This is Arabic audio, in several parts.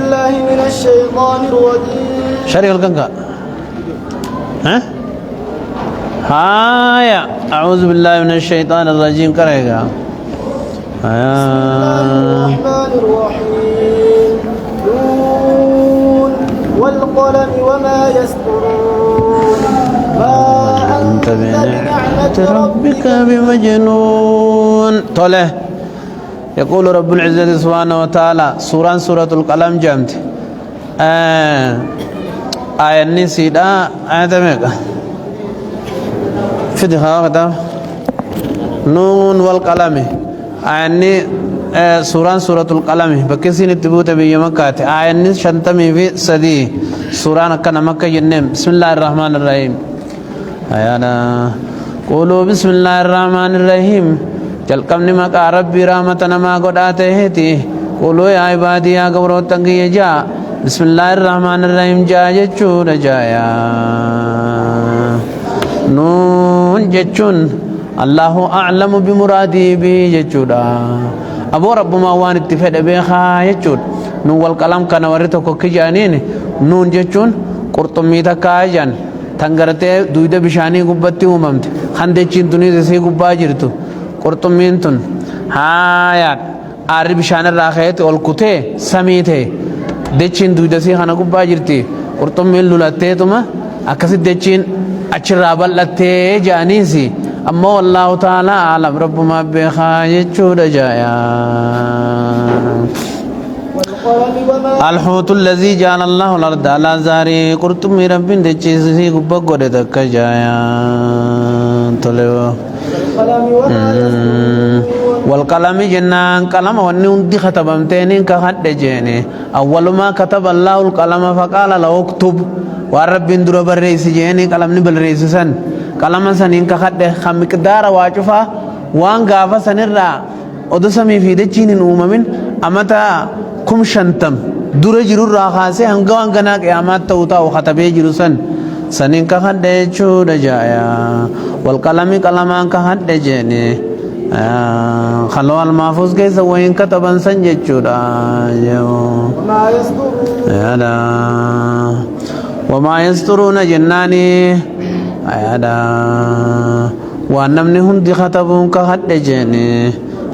بالله من الشيطان الرجيم. شريك القنقة ها هايا أعوذ بالله من الشيطان الرجيم كرهيقا الرحمن الرحيم. نون والقلم وما يسطرون. ما أنت بنعمة ربك بمجنون. طوله يقول رب العزة سبحانه وتعالى سورة القلم جامت آية النسيدة آية ميقا في دخاء نون والقلم آية سورة القلم بكسين التبوت بيمكات آية النس شنتمي في سدي سورة نكنا مكة جنم. بسم الله الرحمن الرحيم. آيانا قولوا بسم الله الرحمن الرحيم. jalqabni maqaa rabbii rahmata namaa godhaa ta'eeti. quluu yaa ibaadii yaa gabroottan kiyya jaa bismillaahi irrahmaani irrahiim jaa jechuudha. jaayaa nuun jechuun allahu a'lamu bimuraadii bii jechuudha. aboo rabbumaa waan itti fedhe beekaa jechuudha. nuun walqalam kana warri tokko kijaaniin nuun jechuun qurxummii takkaa jan tan gartee duyda bishaanii gubbatti uumamte kan dechiin tunis isii gubbaa jirtu qurxummiin tun haayaat aarri bishaan irraa ka'eeti ol kutee samii ta'e dechiin duudasii kana gubbaa jirti. qurxummiin lulatteetuma akkasitti dechiin achirraa bal'attee jaaniisi ammoo wallaahu ta'aalaa aalam rabbumaa beekaa jechuudha. jaayaa الحوت الذي جعل الله الأرض على زاري قرطمي رب دچيسي غبا غودة تك جايا تلو والقلم جنان قلم وني ختبمتين كحد جيني أول ما كتب الله القلم فقال له اكتب ورب در بريس جيني قلم نبل ريسسن قلم سنين كحد خمقدار واجفا وان غافا سنرا ودسمي في دچين أممين أمتا كم شنتم دور جرور راخاسه هنگوان گنا قیامت توتا وخطبه جروسن سنين كحد چود جايا والقلم قلمان كحد جيني خلو المحفوظ كيسا وين كتبن سنجي چودا وما يسترون جناني وانمني هندي خطبون كحد جيني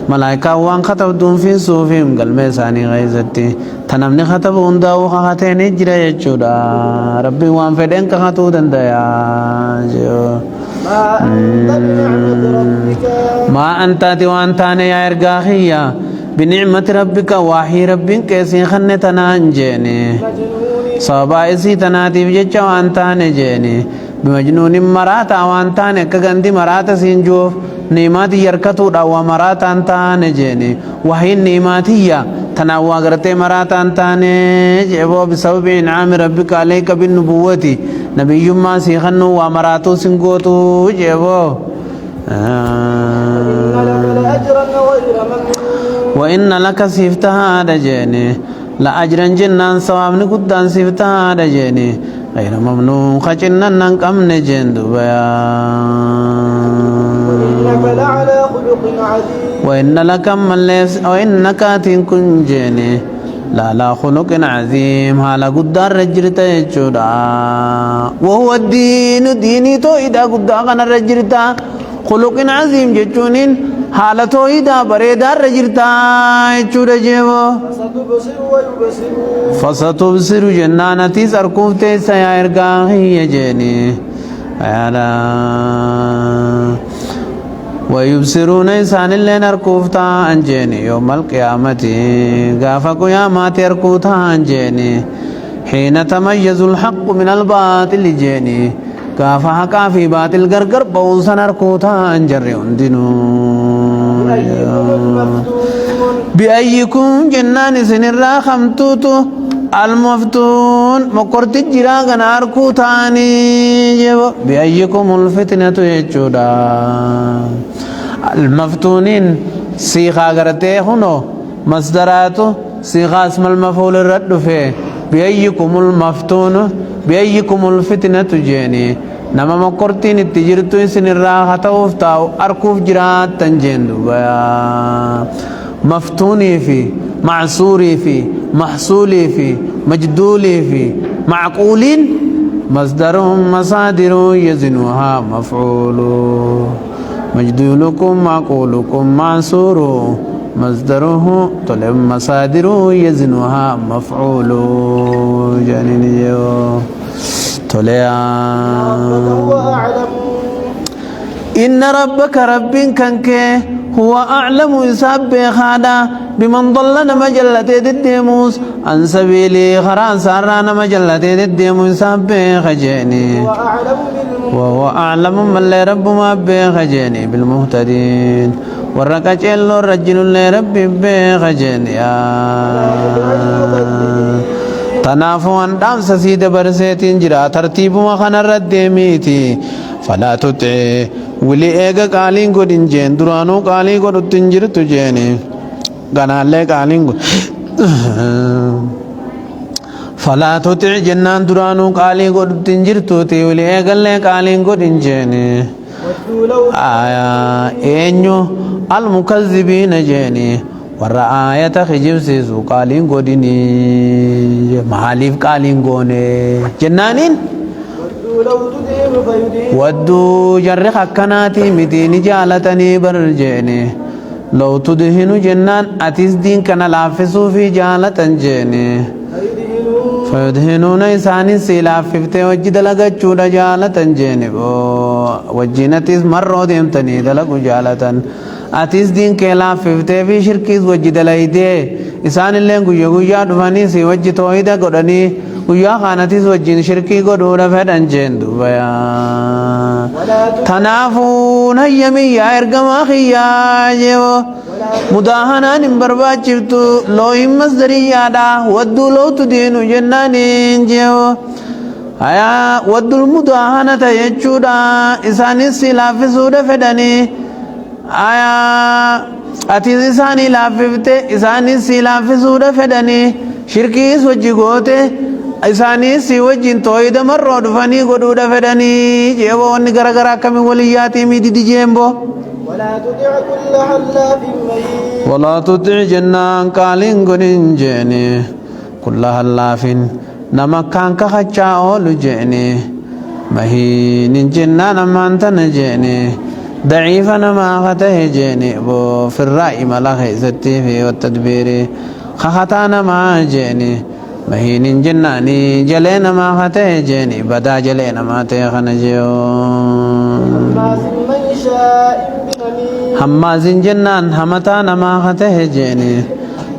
ملائكة وان خطب دون في صوفهم قلبي ساني غيزتي تنمني خطب ونداو خاتين اجرى يجودا ربي وان فدين كخطو دندايا ما أنت وان تاني يا إرقاخية بنعمة ربك واحي ربين كيسي خنتنا انجيني صوبا اسي تناتي بجيجا وان تاني جيني بمجنون مراتا وان تاني كغندي مراتا سينجوف نعمات يركتو دعوة مرات أنتان جيني وحي النعمات هي تناوى غرتي مرات أنتان جيبو بسبب إنعام ربك عليك بالنبوة نبي ما سيخنو ومراتو سنقوتو جيبو وإن لك سيفتها دجيني لا أجرا جنان سوامن قدان سيفتها دجيني غير ممنون خجنن ننقم نجين دبيا لعلى خلق عظيم وإن لك من ليس وإنك تكون جيني لا لا خلق عظيم هلا قدار رجرتا يجودا وهو الدين ديني تويدا قدار رجرتا خلق عظيم جتونين حالة تويدا بريدا رجرتا يجودا جيبو فستبصر جنانتي سركوفتي سيارقا هي جيني أيالا ويبصرون إنسان اللي نركوفتا أنجيني يوم القيامة غافا قيامات يركوتا أنجيني حين تميز الحق من الباطل جيني غافا حقا في باطل غرغر بوسا نركوتا أنجري اندنو بأيكم جنان سنرا خمتوتو المفتون مقرت الجراغ ناركو تاني جيبو بأيكم الفتنة يجودا المفتونين سيخا غرتي هنو مصدراتو سيخا اسم المفعول الرد فيه بأيكم المفتون بأيكم الفتنة جيني نما مقرتين التجرتو سن الراحة توفتاو أركوف جرات تنجين دوبايا مفتوني في معصوري في محصولي في مجدولي في معقولين مصدرهم مصادر يزنها مفعول مجدولكم معقولكم معصور مصدره طلب مصادر يزنها مفعول جانيني طلع هو أعلم إن ربك رب كنك هو أعلم يساب خادا بمن ضل مجلة الديموس عن سبيلي خران ساران مجلة الديموس يساب خجيني وهو أعلم من لا رب ما بخجيني بالمهتدين ورقة اللو الرجل لا رب بخجيني تنافو أن دام سسيد برسيتين جرا ترتيب ما خان الرد ميتي فلا تطع ولي ايغا قالين قدين جين درانو قالين قد تنجر تجيني غنا لي قالين فلا تطع جنان درانو قالين قد تنجر توتي ولي ايغا لي قالين قدين جيني اينو المكذبين جيني warra ayata khijibsiisu qaaliin godhini maaliif qaaliin goone jennaanin wadduu jarri akkanaati miti ni jaalatanii barjeene law tudhinu jennaan atis diin kana laaffisuu fi jaalatan jeene fayudhinuuna isaanin si laaffiftee wajji dalagachuudha jaalatan jeene wajjin atis marroo deemtanii dalagu jaalatan atis din ke laaffifte fi shirkis wajji dalayde isaan illeen guyya guyyaa dhufanii si wajji toohida godhanii guyyaa kaanatis wajjin shirkii godhuudha fedhan jeen dubaya tanaafuu hayyamiyyaa ergamaa kiyyaa jeewo mudaahanaan hin barbaachiftu loohin masdariyyaadha wadduu lootu diinu jennaaniin jeewo hayaa waddul mudaahanata jechuudha isaanis si laaffisuudha fedhanii aya ati isani lafifte isani si lafisuda fedani shirki wajji gote isani si wajjin toyida marro dufani goduda fedani jebo woni garagara kami waliyati mi didi jembo ولا تطع جنان قالين godin jeni كل حلافin nama kan ka khacha olu jeni mahin jennan amantan jeni ضعيفا ما خته جيني في الرأي ملا خيزتي في والتدبير خطانا ما جيني مهين جناني جلينا ما خته جيني بدا جلينا ما تيخنجيو هماز جنان همتانا ما خته جيني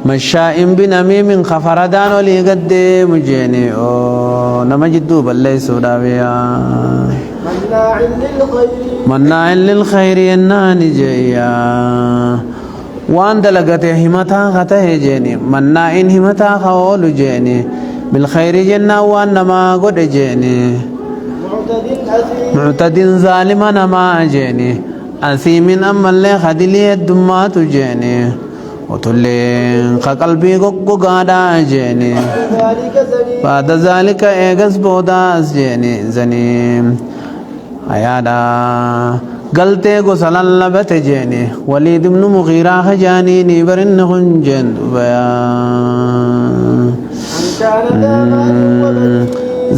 مشاء بنميم خفردان ولي قدم جيني نمجدو بلي سوداويا مناع للخير يناني جيا وان دلقته همتا خته جيني مناع همتا خول جيني بالخير جنا وان ما قد جيني معتد ظالما ما جيني أثيم أما اللي خدلي الدمات جيني وتلين قلبي قادا جيني بعد ذلك ايغس بوداس جيني زنيم ayada galte go salallabate jeni walid ibn mughira khajani ni barin khunjen baya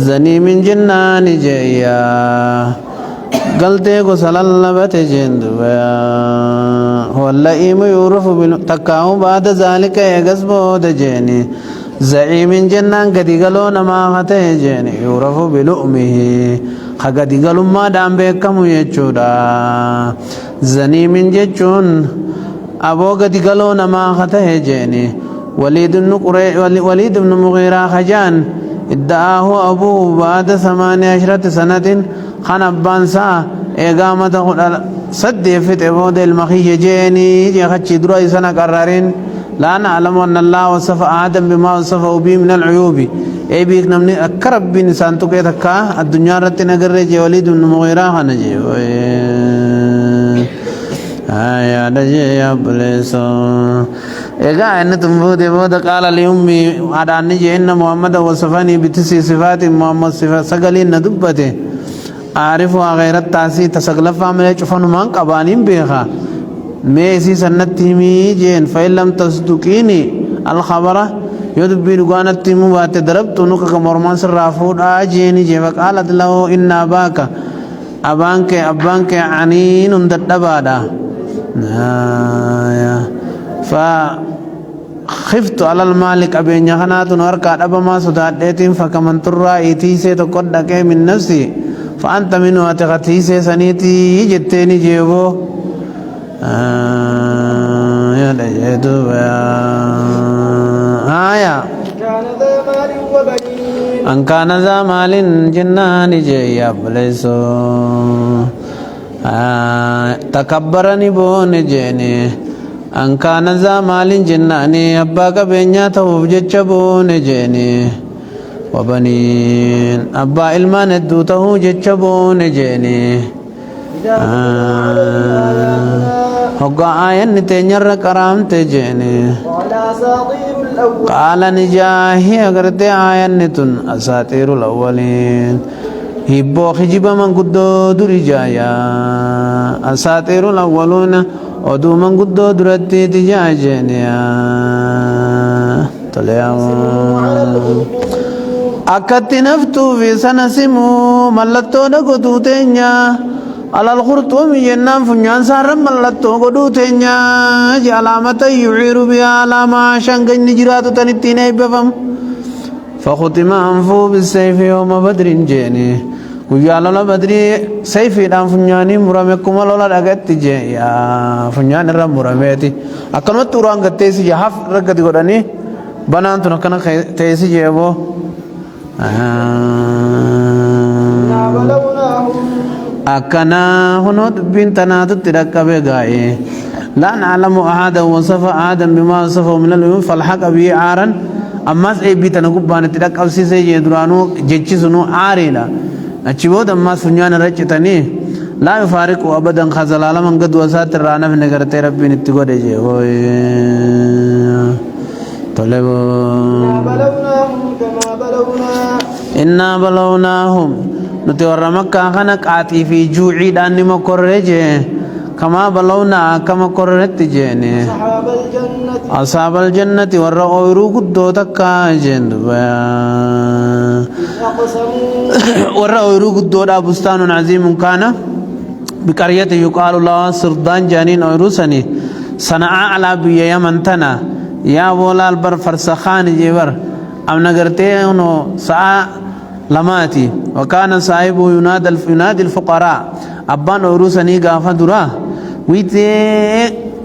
zani min jinnani jaya galte go salallabate jendu baya wallahi ma yurafu bil takaw ba'da zalika yagasbo de jeni زعيم جنان قد قالوا نما خته جيني يعرف بلؤمه قد قالوا ما دام بكم يجودا زنيم جچون ابو قد قالوا نما خته جيني وليد بن مغيرة خجان ادعاه ابوه بعد 18 سنة خنبان سا اقامة صد فت ابود المخي جيني جخچ درو سنة قرارين لا نعلم أن الله وصف آدم بما وصفه به من العيوب أي بيك نمني أكرب بنسان تكيتك الدنيا رتنا قرر وليد بن مغيرة خنجي يا نجي يا بليسو إذا أن تنبود بود قال لأمي على نجي إن محمد وصفني بتسع صفات محمد صفات سقلين ندبته أعرفها غير التاسي تسقلف عمل يشوفون من قبانين بيخا ميسي سنتي مي جين فإن لم تصدقيني الخبر يدبي لقانت مبات دربت نكك مرمان سرافود آجيني جي فقالت له إن أباك أبانك عنين دبادا فخفت على المالك أبين يخنات نورك أبا ما سدادتين فكمن ترى إتيسي تقدك من نفسي فأنت منه أتغتيسي سنيتي جتيني جيبو يا لجيتو آية أن كان ذا مال جنان جي أبليسو تكبرني بون جيني أن كان ذا مال جناني أباك بينيا توفجت بون جيني وبنين أبا إلمان الدوته جتشبون جيني هقا آيان نتنير كرام تجيني قال نجاهي أغرت آيان نتن أساطير الأولين هبو خجب من قدو درجايا أساطير الأولون ودو من قدو درتي تجاجيني أكتي نفتو في سنسمو ملتو نقدو تنيا على الخرطوم جنان فنيان سار ملتو قدو تنيا جي علامة يعير بها علامة شنقن نجرات تنتين بفم فختم أنفو بالسيف يوم بدر جيني ويا لولا بدري سيفي دام فنياني مرامكم لولا دغت جي يا فنيان رم مرامتي أكنو توران غتيسي يحف رغدي غداني بنان تنكنا تيسي جيبو أكنا هنود بنتنا تتركب جاي لا نعلم أحدا وصف آدم بما وصفه من اليوم فالحق به عارا أما سيبيتنا قبان تركب سيسي يدرانو جيتشسنو عاريلا أشيبود أما سنيان رجتني لا يفارق أبدا خزلال من قد وسات الرانا في نجار ربي نتقول جي طلبوا إنا بلوناهم نتورى مكة خنق آتي في جوعي داني مكورجي كما بلونا كما كورت جيني أصحاب الجنة والرؤور قدو تكا جند والرؤور قدو دا بستان عظيم كان بقرية يقال الله سردان جانين أوروسني صنعاء على بي يمنتنا يا بولا البر فرسخان جبر أم نغرتي انه ساعة لماتي وكان صاحبه ينادي الفقراء أبان أوروسني غافا درا ويتي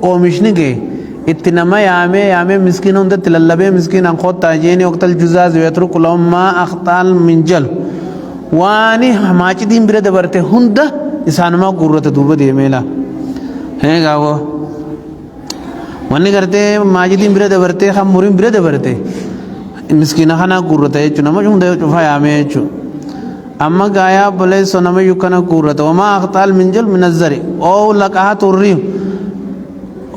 ومشنجي اتنما يامي مسكين هند تللبي مسكين ان خود تاجيني وقت الجزاز ويترك لهم ما أخطال من جل واني ماچي دين برد برته هند إسان ما قررت دوبة دي ميلا है गावो वन्नी करते माजिदीन बिरद बरते हम मुरिम बिरद बरते मिस्किना खाना कुर्रते चुना मजुम दे चुफाया में चु अम्मा गाया बोले सोना में युकना कुर्रते वमा अख्ताल मिंजल मिनज़री औ लकाहा तुर्री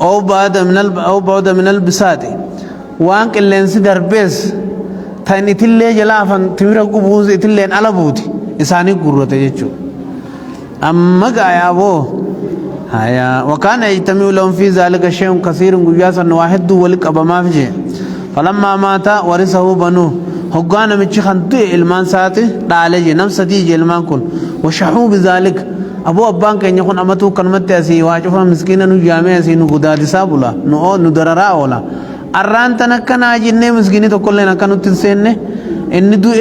औ बाद मिनल बिसाती वांक लेंसी दरबेस थानी थिल्ले जलाफन थिमिरा कुबूज थिल्ले अलबूती इसानी कुर्रते चु अम्मा गाया वो هيا وكان يجتمع لهم في ذلك شيء كثير قياسا واحد ولك أبا ما فيه فلما مات ورثه بنوه هقانا متشخنتو إلمان ساتي دالجي نفس ديجي إلمان كن وشحوا بذلك أبو أبان كان يكون أمتو كلمة أسي واجفا مسكينا نجامع أسي نقداد سابولا ندرراء ولا أران تنكنا جنة مسكيني تقول لنا كانوا تنسيني إن دو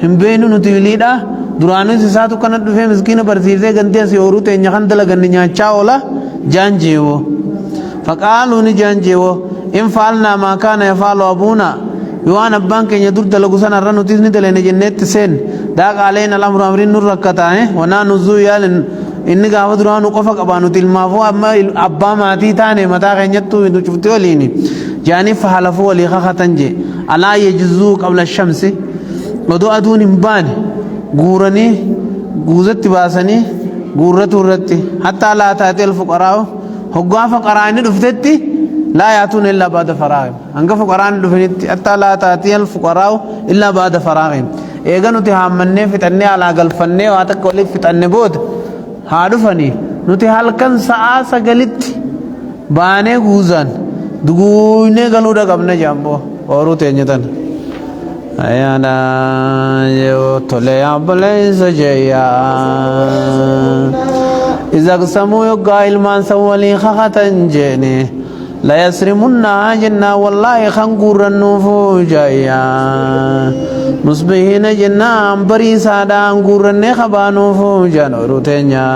هم بينو نتوليدا duranu sisatu kana dufe miskina barsiise ganti asi oru te nyakan dala ganni nyacha ola janjewo faqalu ni janjewo in falna ma kana yafalu abuna yuana banke nyadur dala gusana ranu tisni dala ne jennet sen da qalaina al-amru amrin nur rakata wa nanu zuyal inni ga waduranu qofa qabanu tilmafu amma abba mati tane mata ganyattu indu chufti walini jani fahalafu wali khatanje ala yajzu qabla ash-shamsi wadu adun bani غورني غوزت باسني غورت ورتي حتى لا تاتي الفقراء هغا فقراني دفتتي لا ياتون الا بعد فراغ انغ فقراني دفتي حتى لا تاتي الفقراء الا بعد فراغ ايغنو تهامني فتني على غلفني واتكولي فتني بود هادفني نتي هلكن سا سغلت باني غوزان دقوني قالوا دا قبنا جامبو أورو تنجتن أيانا يو تولي عبليس جيا إذا قسموا يقا إلمان سوالي خخطن جيني لا يسرمنا جنا والله خنقور النوفو جايا مصبحين جنا بري سادا انقور النخبانو فوجان روتينيا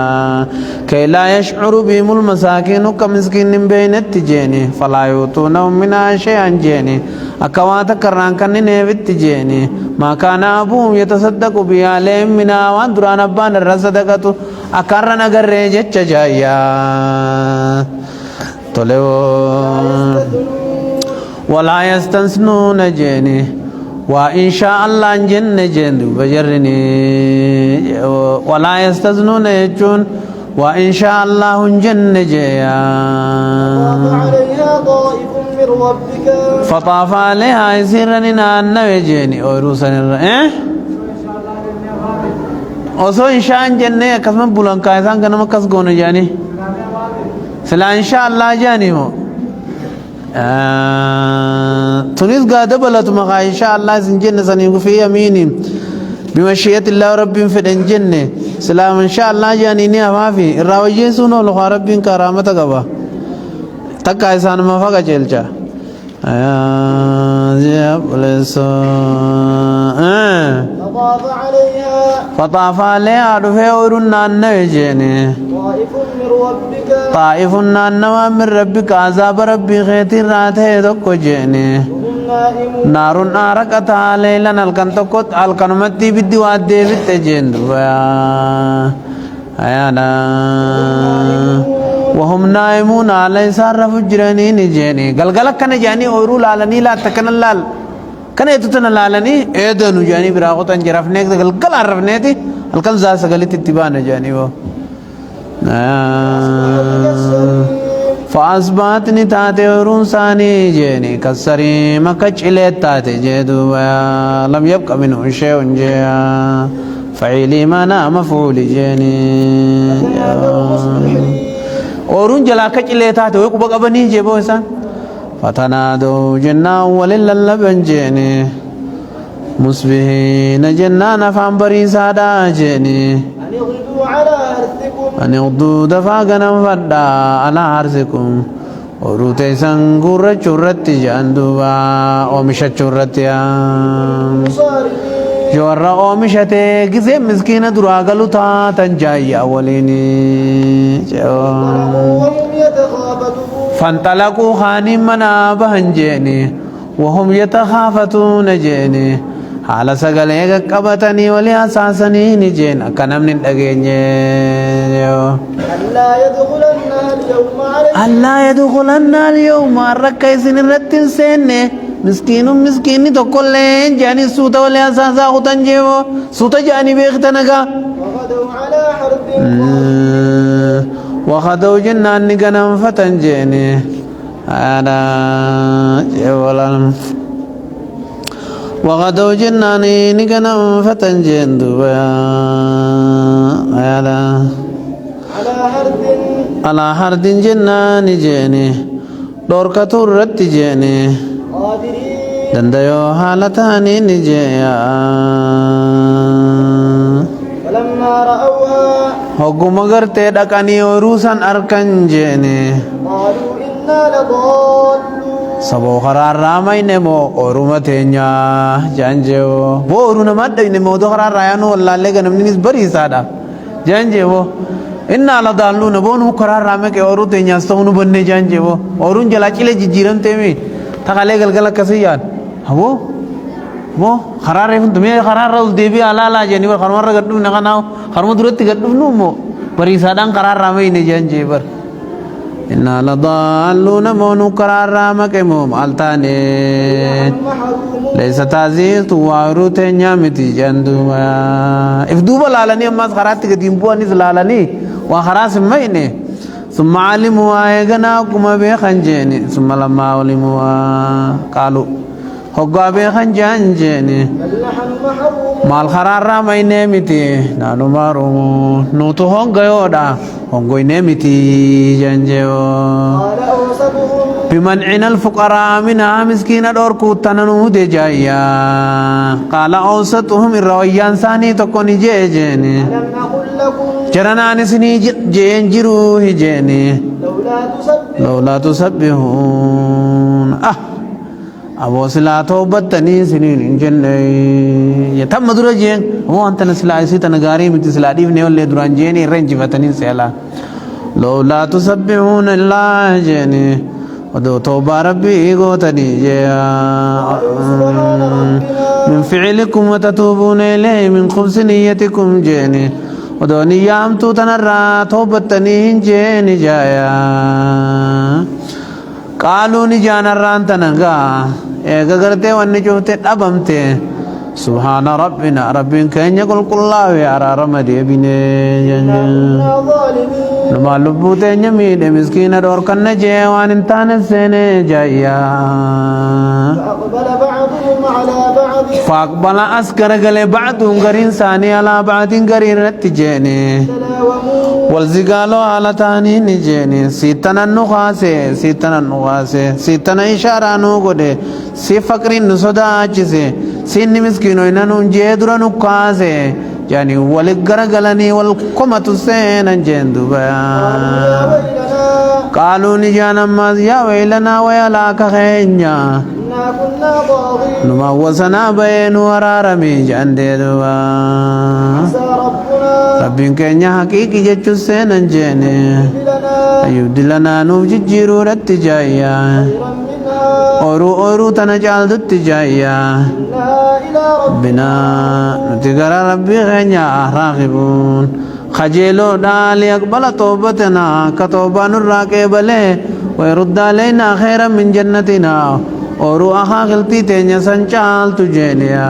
كي لا يشعر بهم المساكين كمسكين بين التجيني فلا يوتونهم منا شيئا جيني أكوات كران كان نيفت جيني ما كان أبوهم يتصدق بها عليهم منا واندران أبان الرصدقة أكرنا قريجة جايا طلعوا ولا يستنسنون جيني وإن شاء الله جن جن بجرني ولا يستزنون يجون وإن شاء الله جن جيا فطاف عليها يسيرني أن وجيني أوروسن أوسو إن شاء جن كسم بولن كايسان كنما كسقون جاني سلا إن شاء الله جاني مو تونس قاعدة بلت مغا إن شاء الله سنجن سنيق في يميني بمشيئة الله رب في الجنة سلام إن شاء الله جانيني ما في الراوجين سنو لخوا رب كرامة قبا تكا إسان ما فقا جلجا فطاف عليها رفع ورنا النوجيني طائف النوى من ربك عذاب ربي خيتي راته دكو جيني نار ناركتها ليلا الكن تكوت الكنمتي بدي وادي بتجين أيانا وهم نائمون على سارف جرانين جيني قلقلك كان جاني أورو لالني لا تكن اللال كان يتوتن لالني إيدنو جاني براغو تنجرفنيك قلقل عرفنيتي الكن زا سقلت اتبان جاني وہ فأصبحت نتاتي ورون ثاني جيني كسري مكجلت تاتي جيدو لم يبقى منه شيء جيا فعلي ما نام مفعول جيني ورون جلا كجلت تاتي ويقبق بني جيبو إسان فتنادوا جنا ولللبن جيني مصبحين جنا نفعن بريسادا جيني أن يغضوا دفاقنا فدا على عرسكم وروتي سنقر شرط جاندوبا ومشت شرط جورا ومشتي كزي مسكينة دراغلو تا تنجاي أوليني فانطلقوا خاني منا بهنجيني وهم يتخافتون جيني حال سغلے قبتني ولي اساسني نجين كنم ندغني الله يدخلن اليوم ركيسن رتن سن مسكين تقول جاني سوت ولي اساسا وتنجيو سوت جاني بيختنغا وخذوا جنان نغنم فتنجيني انا جولان وغدوا جناني نكنا فتنجين دبا على حرد جنان جيني دورك ترت جيني دنديو حالتاني نجيا فلما رأوها حكم غرتي دكاني وروسان أركان جيني قالوا إنا لضالون سبو خرار رامي نمو أورمتينيا جانجيو وہ أورنا مدد نمو دو خرار رايانو والله لگا نمنيس بري سادا جانجيو إنا لضالون بونو خرار رامي کے أورتينيا ستونو بننے جانجيو أورون جلاچي لے جيرم تيمي تخالي گلگلا کسيان وہ خرار رفن تمہیں خرار روز دیبی علالا جاني بر خرمار گردو نغناو خرمو درتی گردو نمو بري سادان خرار رامي نجانجي بر إنا لضالون مونو قرار رامك موم التاني ليس تعزيز توارو تنيا متي جندوما افدوبا لالني أماس خراتي قديمبوا نيس لالني وخراس ميني ثم علموا آيغنا كما بيخنجيني ثم لما علموا قالوا هقا بيخنجانجيني مال خرار رامي نيمتي نانو مارومو نوتو هنگا يودا هنگوي نيمتي جانجيو بمنعنا الفقراء منها مسكين دوركو تننود جايا قال أوسطهم الرويان ثاني تكون جيجيني ألم أقل لكم جرنا نسني جين جروه جيني لولا تسبحون لولا تسبحون أبو سلا توبتني سنين جنة يتم درجين هو أنت نسلا إسي تنغاري متسلا ديف نيول دران جيني رنج فتني سيلا لولا تسبحون الله جيني ودو توبة ربي قوتني جيا من فعلكم وتتوبون إليه من خبز نيتكم جيني ودو نيام تو تنرى توبتني جيني جايا قالوا نجان الران تنغا ايغا غرتي وني جوتي دبمتي سبحان ربنا ربين كان يقول قل الله يا رمدي بني كنا ظالمين نما لبوتي نميد مسكين دور كن جيوان انتان سنه جايا فأقبل بعضهم على بعض فاقبل اسكر غلي بعض غرين ثاني على بعض غرين رتجيني تلاوموا والزقالو على تاني نجيني سيتنا النخاسي سيتنا إشارة نوغده سي فقرين نصدا عجسي سيني مسكينو إنانو جيدرا نقاسي يعني والقرقلني والقمة السين جندو قالوا نجانا ما يا ويلنا ويا لاك خينيا إنا كنا ضاغين نما وسنا بين ورارمي جندوا عسى ربنا ربين كينيا حقيقي جتشو سينن جيني لنا أيودلنا نوججيرو رتجايا خيرا منها أورو تنجال دتجايا إنا إلى بنا نتقرى ربي غنيا راغبون خجلو دالي أقبل توبتنا كتوبة نراكبله ويرد علينا خيرا من جنتنا أورو أخا غلطي تينيا سنچال تجينيا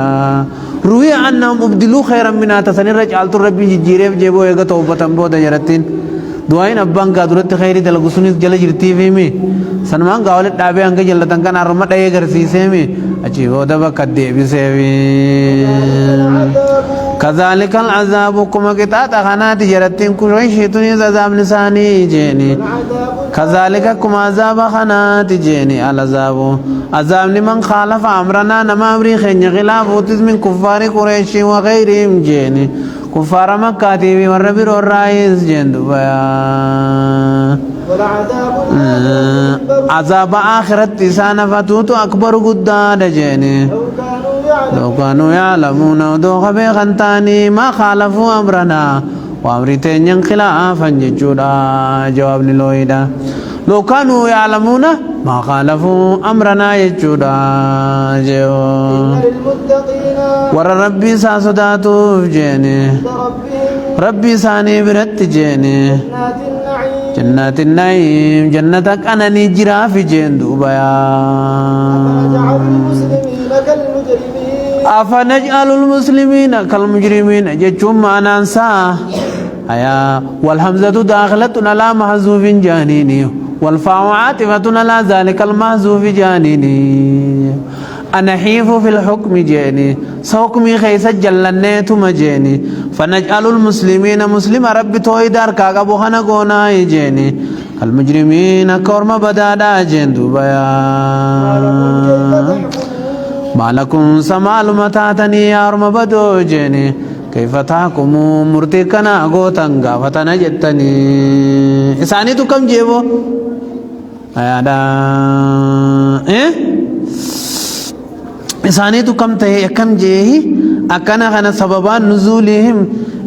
روي أنهم أبدلوا خيرا منها تسنير رجال ربي جيريف جيبو يغا توبة بودا جرتين دعائن أبان قادرت خيري دلقو سنيس جل جرتي فيمي سنمان قاولت دابي أنك جلتن كان أرمت أي غرسي سيمي أجي بودا بكدي بسيمي كذلك العذاب كما كتات خنات جرتين كل شيطان عذاب لساني جيني كذلك كما عذاب خنات جيني العذاب عذاب لمن خالف أمرنا نما أمري خين خلاف وتز من كفار قريش وغيرهم جيني كفار مكة والربير والرئيس جندو بيا ولعذاب عذاب آخرت تسان فتوت أكبر قداد جيني لو كانوا يعلمون ودوخ بيغنتاني ما خالفوا أمرنا وأمرتين خلافا ججودا جواب للويدا لو كانوا يعلمون ما خالفوا أمرنا ججودا للمتقين ور ربي ساسداتو جيني ربهم ربي ساني برت جيني جنات النعيم جنات النعيم جنتك أنا نجرا في جندو بيا أفنجعل المسلمين كالمجرمين أفنجعل المسلمين كالمجرمين جتشم معنا انسا أيا والحمزة داخلة على محذوف جانيني والفاء عاطفة على ذلك المحذوف جانيني أنحيف في الحكم جيني سوكمي خيس جلنيت مجيني فنجعل المسلمين مسلم ربي تويدار كاغا بوخنا قونا جيني المجرمين كورم بدادا جندو بيا ما لكم سمال متاتني يا رم بدو جيني كيف تحكموا مرتكنا غوتنغا فتنا جتني إساني تو كم جيبو أيادا إساني تو كم تهي كم جيه أكنا خنا سببان نزولهم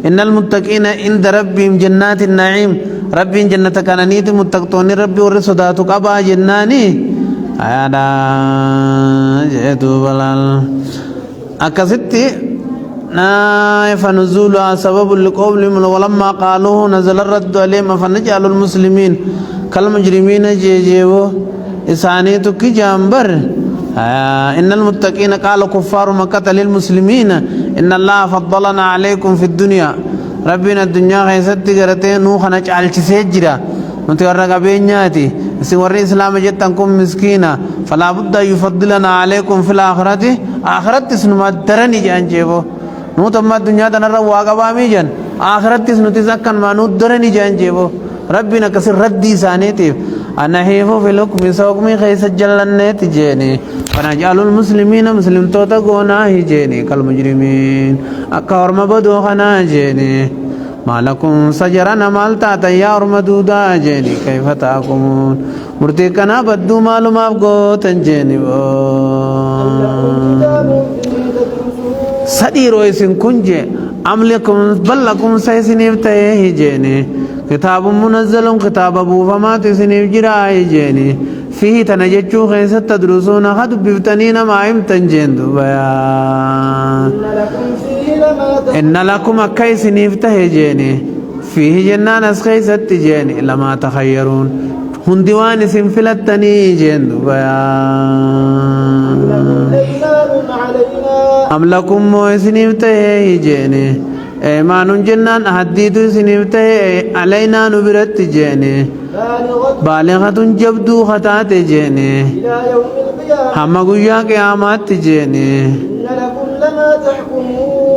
إن المتقين عند ربهم جنات النعيم ربي جنة كان نيت متقطون ربي ورسوداتو كبا جناني أيادا جيتو بلال أكستي فنزول سبب لقولهم ولما قالوه نزل الرد عليهم فنجعل المسلمين كالمجرمين جيجيبو إساني تكي جامبر إن المتقين قالوا كفار مكة للمسلمين إن الله فضلنا عليكم في الدنيا ربنا الدنيا غيثت قرتين نوخا نجعل تسجرا نتورق بينياتي سور الإسلام جتنكم مسكينا فلا بد يفضلنا عليكم في الآخرة آخرت سنما درني جانجيبو نوتما الدنيا تنرى واقبامي جان آخرت سنتزكن ما نودرني جانجيبو ربنا كسر ردي سانيتي أنا هيفو في الحكم سوكمي خيس جلنة تجيني فنجعل المسلمين مسلم توتا قونا هجيني كالمجرمين أكار مبدو خنا جيني ما لكم سجرنا مالتا تيار مدودا جيني كيف تاكمون مرتكنا بدو مالو مابقو تنجيني سديرو اسن كنجي أم لكم بل لكم سيسنيف تيه جيني كتاب منزل كتاب أبو فما تسنيف جراي جيني فيه تنججو خيس تدرسون خد بفتنين ما يمتنجين دبيا إن لكم أكي سنيف تيه جيني فيه جنان أسخيس تجيني لما تخيرون هندوان سنفلتني جين دبيا أم لكم موسنيف تيه جيني إيمان جنان أحديث سنيفته علينا نبرت جيني بالغة جبدو خطات جيني هم قويا قيامات جيني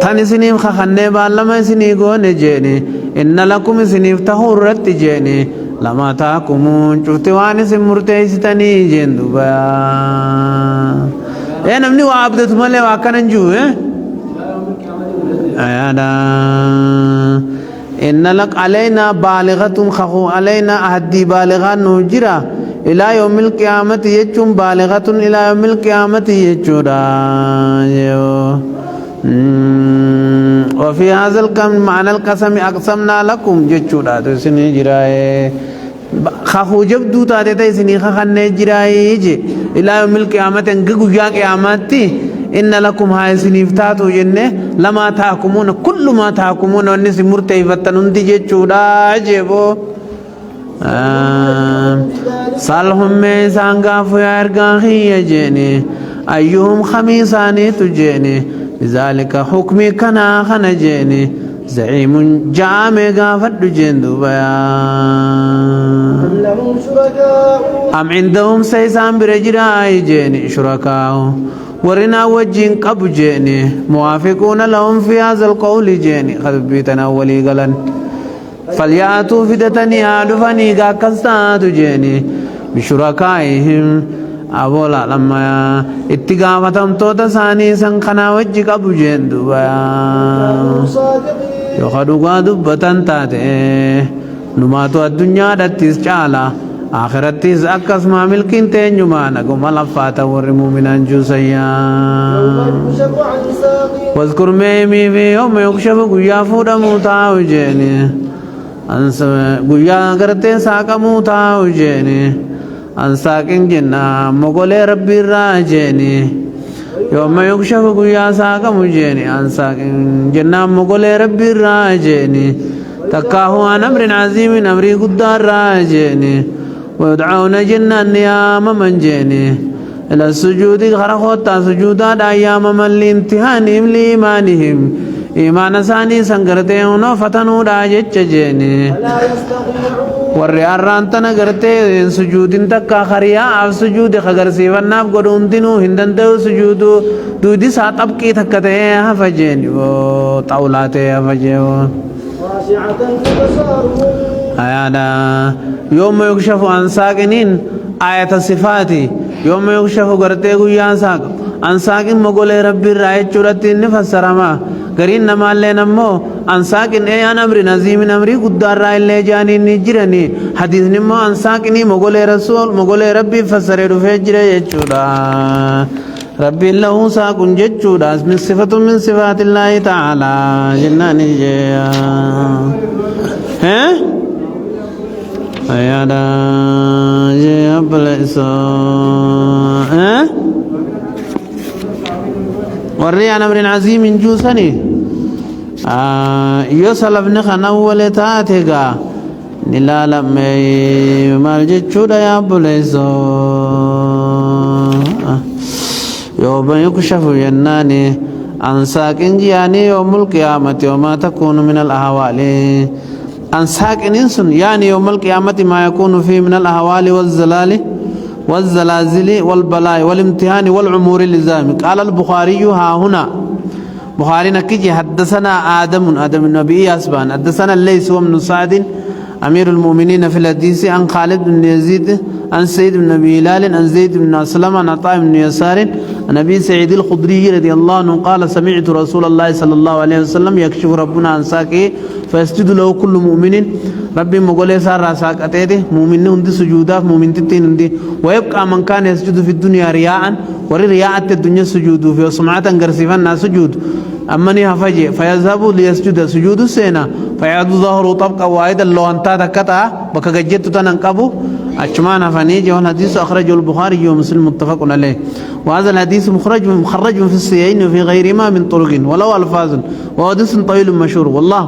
تاني سنيف خخنة بالما سنيقون جيني إن لكم سنيفته رت جيني لما تاكمون شفتواني سمرتي ستاني جين دوبا إيه نمني وعبدت مالي واكنا نجو أيانا إن لك علينا بالغة خخو علينا أهدي بالغة نجرا إلى يوم القيامة يجون بالغة إلى يوم القيامة يجورا وفي هذا الكم معنى القسم أقسمنا لكم يجورا تسني جراي خخو جبدو تاتي سني خخن جراي إلى يوم القيامة انقو يا قيامتي إن لكم هاي سنيفتاتو جنة لما تحكمون كل ما تحكمون والناس مرتيفتن انتجي چودا جيبو صالهم ميسان غافو يارغان خي جيني أيهم خميساني تجيني لذلك حكمي كنا خنا جيني زعيم جامع غافد جندو بيان أم عندهم سيسان برجراء جيني شركاء ورنا وجين قبو جيني موافقون لهم في هذا القول جيني خذبيتنا ولي قلن فلياتوا فدتني عدفني قاكستات جيني بشركائهم أولا لما اتقافتهم توتا ثاني سنخنا وجي قبو جين دوبا يخدوا قادبتن تاتي نماتوا الدنيا داتيس جالا آخرتيس أكس ما ملكين تنجمانا قم لفاتا ورمو من أنجوسيا واذكر ميمي في يوم يكشف قيا فودا موتا وجيني قيا کرتے ساقا موتا وجيني أنساكين جنا مقولي ربي راجيني يوم يكشف قيا ساقا مجيني أنساكين جنا مقولي ربي راجيني تكاهو عن أمر عظيم أمري قدار راجيني ويدعون جنا نيام من جيني إلى السجود خرخوتا سجودا أيام من لانتهانهم لإيمانهم إيمان ثاني سنغرتهم فتنوا راجج جيني والريار رانتنا غرتي سجود تكا خريا أو سجود خغرسي وناب قدون دينو هندن دو سجود دودي ساتب كي تكته هفجيني وطاولاته هفجيني آيانا يوم يكشف عن ساكنين آية صفاتي يوم يكشف غرتي قيان ساك عن ساكن مقول ربي رأي چورتين نفسرما قرين نمال لنمو عن ساكن ايان امر نظيم امري قدار رأي اللي جاني نجرني حديث نمو عن ساكني مقول رسول مقول ربي فسر رفجر يچورا ربي له ساكن جچورا من صفة من صفات الله تعالى جناني جيا ها أيانا جيا بلسا ها وريان أمر عظيم جوسني يوسلف نخنا ولتاتيغا نلالا مي مالجچودا يا بلسا يوم يكشف جناني عن ساكن جياني يوم القيامة وما تكون من الأهوال عن ساكن إنسان يعني يوم القيامة ما يكون فيه من الأهوال والزلازل والبلاء والامتحان والعمور اللزام. قال البخاري ها هنا بخاري نكجي حدثنا آدم النبي أسبان حدثنا الليث وابن سعد أمير المؤمنين في الحديث عن خالد بن يزيد عن سيد بن أبي هلال عن زيد بن أسلم عن عطاء بن يسار عن أبي سعيد الخدري رضي الله عنه قال سمعت رسول الله صلى الله عليه وسلم يكشف ربنا عن ساقه فيسجد له كل مؤمن ربي مقول سار ساق أتيته مؤمن هندي سجودا مؤمن تتين هندي ويبقى من كان يسجد في الدنيا رياء ورياء الدنيا سجود في سمعة غرسفا الناس سجود أمني هفجي فيذهب ليسجد سجود السينا فيعد ظهره طبقا واحدا لو أنت تكتا بك جدت تنقبو أجمان فنيجي والحديث أخرجه البخاري ومسلم متفق عليه وهذا الحديث مخرج في الصحيحين وفي غيرهما من طرق ولو ألفاظ وحديث طويل مشهور والله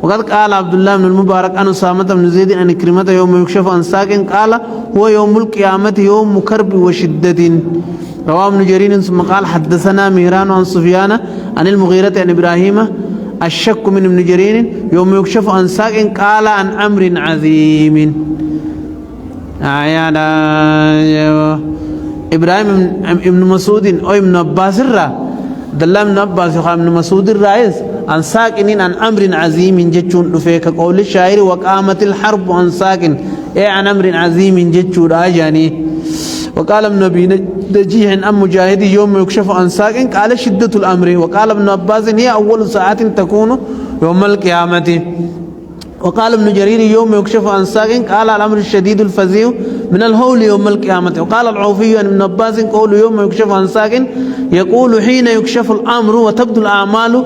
وقد قال عبد الله بن المبارك عن أسامة بن زيد عن كريمة يوم يكشف عن ساق قال هو يوم القيامة يوم كرب وشدة رواه ابن جرير ثم قال حدثنا مهران عن سفيان عن المغيرة عن إبراهيم الشك من ابن جرير يوم يكشف عن ساق قال عن أمر عظيم إبراهيم ابن مسعود أو ابن عباس دلّا ابن عباس يقال ابن مسعود الرئيس عن ساكن عن أمر عظيم جتشون فيك قول الشاعر وقامت الحرب عن ساكن إيه عن أمر عظيم جتشون آجاني وقال ابن أبي نجيح أم مجاهد يوم يكشف عن ساكن قال شدة الأمر وقال ابن عباس هي أول ساعة تكون يوم القيامة وقال ابن جرير يوم يكشف عن ساكن قال الأمر الشديد الفزيع من الهول يوم القيامة وقال العوفي عن ابن عباس قول يوم يكشف عن ساكن يقول حين يكشف الأمر وتبدو الأعمال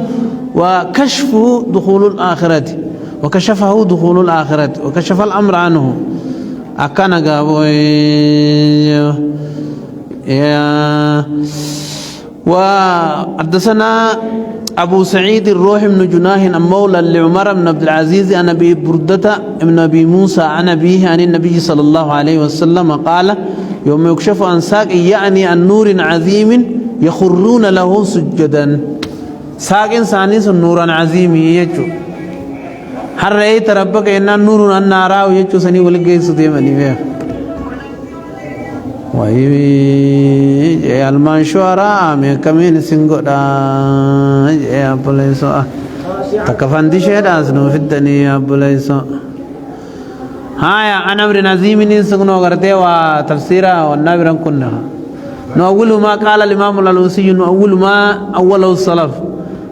وكشفه دخول الآخرة وكشفه دخول الآخرة وكشف الأمر عنه أكان وحدثنا أبو سعيد الروح بن جناه مولى لعمر بن عبد العزيز عن أبي بردة بن أبي موسى عن أبيه عن النبي صلى الله عليه وسلم قال يوم يكشف عن ساق يعني عن نور عظيم يخرون له سجدا ساق ثاني نور عظيم يجو هل رأيت ربك إن نور النار يجو سني ولقي سديمني فيه وهي المنشورة من كمين سنغودا يا بوليسو تكفندي شيدا سنو في الدنيا بوليسو هاي أنا أمر نزيم نسقنا غرتي وتفسيرا والنبي كنا نقول ما قال الإمام الألوسي نقول ما أول السلف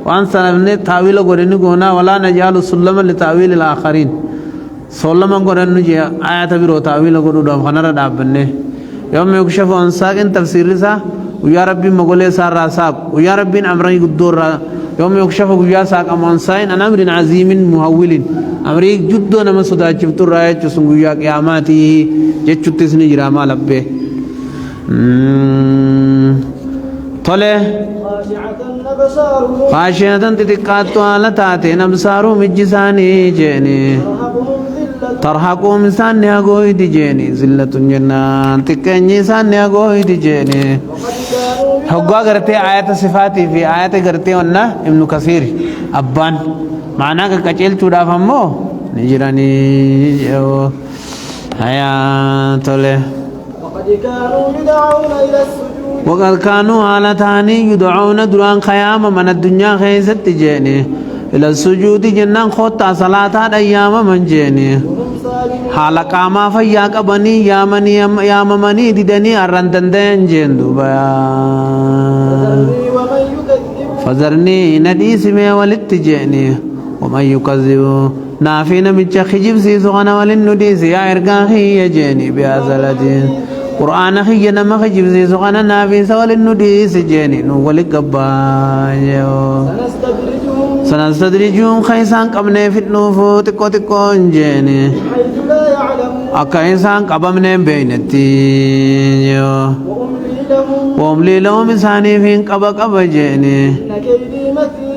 وأن سلفنا تأويل قرن قونا ولا نجعل سلما لتأويل الآخرين سلما قرن نجيا آيات بيرو تأويل قرن خنرا دابنه يوم يكشف عن ساق تفسير لسا ويا ربي مقولة سار راساب ويا ربي أمري قدور يوم يكشف ويا ساق عن ساين أن أمر عظيم مهول أمري جدو نما سودا جبتور راي جسونغويا قياماتي جتشوت تسني جراما لبه طله خاشعة تتقات على تاتين أبصارهم مجساني جيني ترهقهم إنسان يقوي ديجيني زلة جنان تكني إنسان يقوي ديجيني هقوا قرتي آيات صفاتي في آيات قرتي ونا ابن كثير أبان معناه ككجيل تودا فمو نجراني هيا توله وقد كانوا على تاني يدعون دران خيام من الدنيا خيست جيني إلى السجود جنان خوتا صلاة أيام من جيني حالك ما فياك بني يا ممني ددني أرندن جندو بيا فزرني نديس مي ولتجيني ومن يكذب نافين متخجب سيسوغنا ولنديس يا إرقاخي يجيني بأزلتين قرآن خي نما خجب سيسوغنا نافين سولنديس جيني نولك بايو سنستدرجهم خيسان قبني في النفوت تكون جيني أكايسان قبمني بينتي وأملي لهم إنساني فين قبق جيني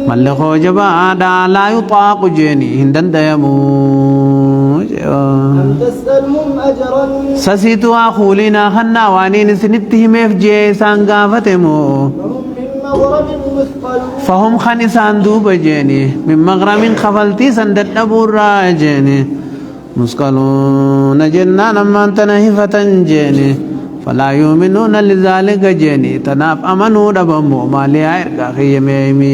ملخو جبا لا يطاق جيني هندن ديمو سسيتوا أخولنا خنا وانين سنتهم في سانغافتمو فهم خنسان دوب جيني من مغرم خفلتي سندت أبور جيني مسكالون جنان من تنهفة جيني فلا يؤمنون لذلك جيني تناف أمنوا دبمو مالي عيرك خيميمي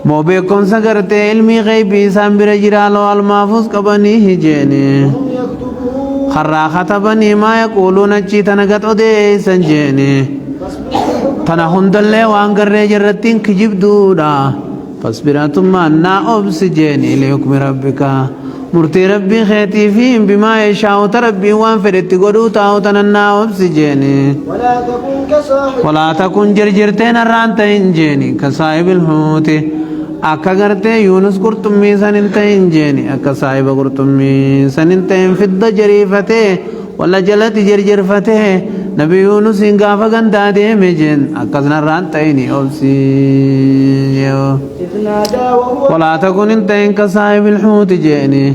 مو بيكون سكرت علمي غيبي سامبر جرال والمافوز قبني هجيني هم يكتبون خرا خطبني ما يقولون جيتنا قد أدي سنجيني تنا هندلي وانقر جرتين كجيب دودا فاصبر ثم أنا أبسجيني لحكم ربك مرتي ربي خيتي فيهم بما يشاء تربي وانفرت قدو تاو تننا أبسجيني ولا تكن كصاحب ولا تكن جرجرتين الرانتين جيني كصاحب الحوت أكا غرتي يونس قرطمي سننتين جيني أكا صاحب قرطمي سننتين في الضجريفته ولا جلت جرجرفته نبي يونس إنقافا غندا ديمي جين أكا سنرانتين أبسي إذ نادى وهو ولا تكن انتين كصاحب الحوت جيني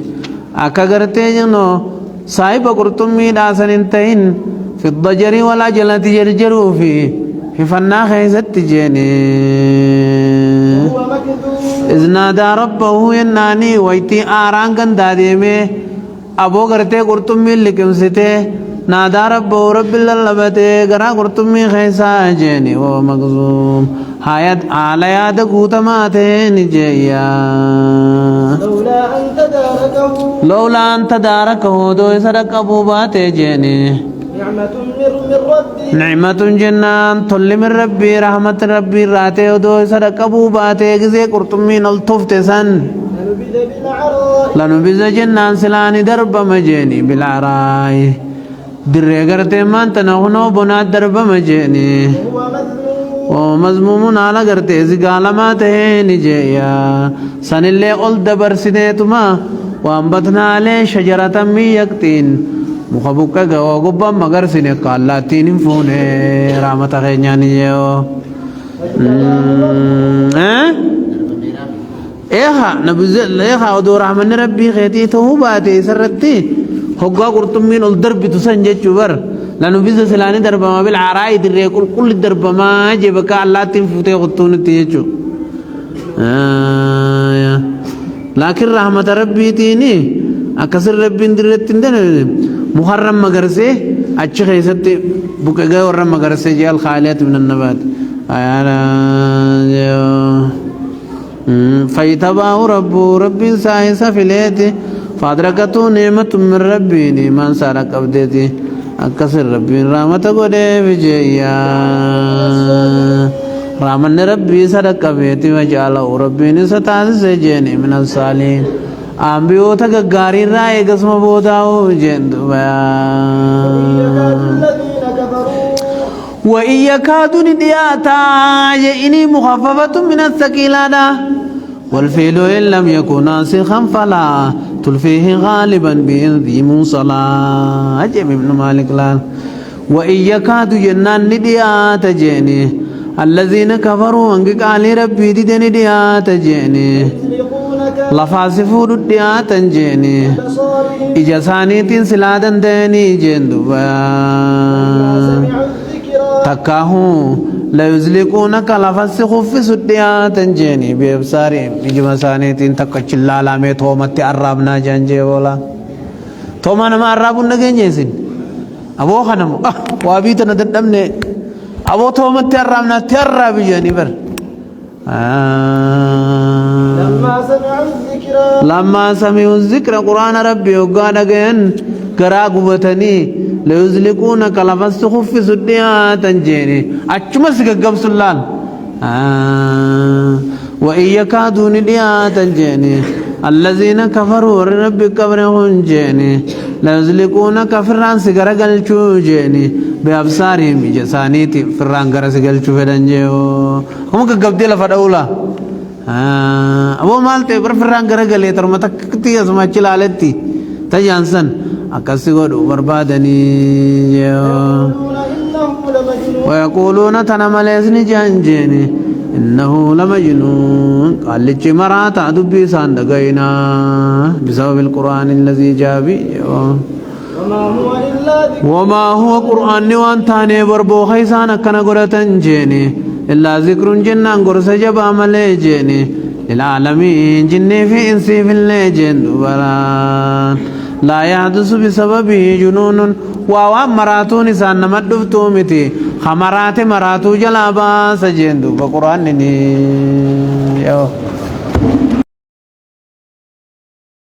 أكا غرتي جنو صاحب قرطمي داسن انتين في الضجر ولا جلت جرجروا في فنا خيست جيني هو مكذوب إذ نادى ربه يناني ويتي آران غندا ديمي أبو غرتي قرطمي لكمسته نادى ربه رب اللبته غرا قرطمي خيسا جيني وهو مكذوب حيات على ياد قوتماته نجيا لولا أن لولا أن تداركه تداركه دو صدق أبو باتي جيني نعمة من ربي نعمة جنان طل من ربي رحمة ربي راتي ودو صدق أبو باتي غزي قرطمي نلطفت سن لنبذ بالعراء لنبذ جنان سلاني درب مجيني بالعراي دري غرتي من تنغنو بنا درب مجيني هو مذموم ومزموم على غرتي زغالمات نجيا سن اللي قل دبر سيدتما وانبتنا عليه شجرة من يقطين مخبوكا غوغبا مگر سنه قالاتين فونه رحمت خيناني يو ايها نبذل ايها ودو رحمن ربي خيتي توباتي سرتي هوغا قرطمين الدرب تسنجه جبر لانه بيز سلاني درب ما بالعراي دري كل درب ما جبك الله تنفوتي قطون تيجو لكن رحمة ربي تيني أكسر ربي درت تندن محرم مغرسه أچ خيستي بوكغا ورم مغرسه جال خاليات من النبات فيتباه ربي سايس فيلتي فادركته نعمة من ربي نيمان سارك أبدتي أكسر ربي رحمة قده بجيا رحمن ربي صدق بيتي وجعله ربي نستاذ سجيني من الصالحين أمبيو تغاري راي قسم بوداو جندو وإن يكاد ندياتا يئني مخففة من الثقيلة والفيل إن لم يكن ناسخا فلا تلفيه غالبا بإذ منصلا عجب ابن مالك لان وإن يكاد جنان ندياتا جيني الذين كفروا أنك قال ربي دي ندياتا جيني لفاسفو دياتا جيني إجاساني تنسلادا ديني جندوبا تكاهو لا يزلقونك لفاسخو في سدياتا جيني بيبساري إجمساني تنتكا لا مي تومتي أرابنا جانجي بولا توما نما أرابنا جانجيسين أبو خنمو وابيتنا دمني أبو تومتي أرابنا ترابي جاني بر لما سمعوا الذكر قرآن ربي وقال جن قراء قبتني ليزلقونك لفسخ في سديات جيني أشمسك قبس الله وإن يكادون ديات جيني الذين كفروا ربي كبرهم جيني ليزلقونك فران سيغر قلچو جيني بأبصارهم جسانيتي فران غر سيغلچو فدنجيو هم كقبدي لفدولا أبو مالتي برفران غرغلي ترمتا كتي اسما چلالتي تجانسن أكسي غدو بربادني ويقولون تنملسني جانجيني إنه لمجنون قال لي مرات دبي ساندغينا بسبب القرآن الذي جاء به وما هو قرآن وانتاني بربو خيسان كنا غرتن جيني إلا ذكر جنان غرس جبا ملي جيني للعالمين جني في إنسي في الليجن بران لا يحدث بسببه جنون ووام مراتون سان نمدفتو متي خمرات مراتو جلابا سجندو بقرآن ني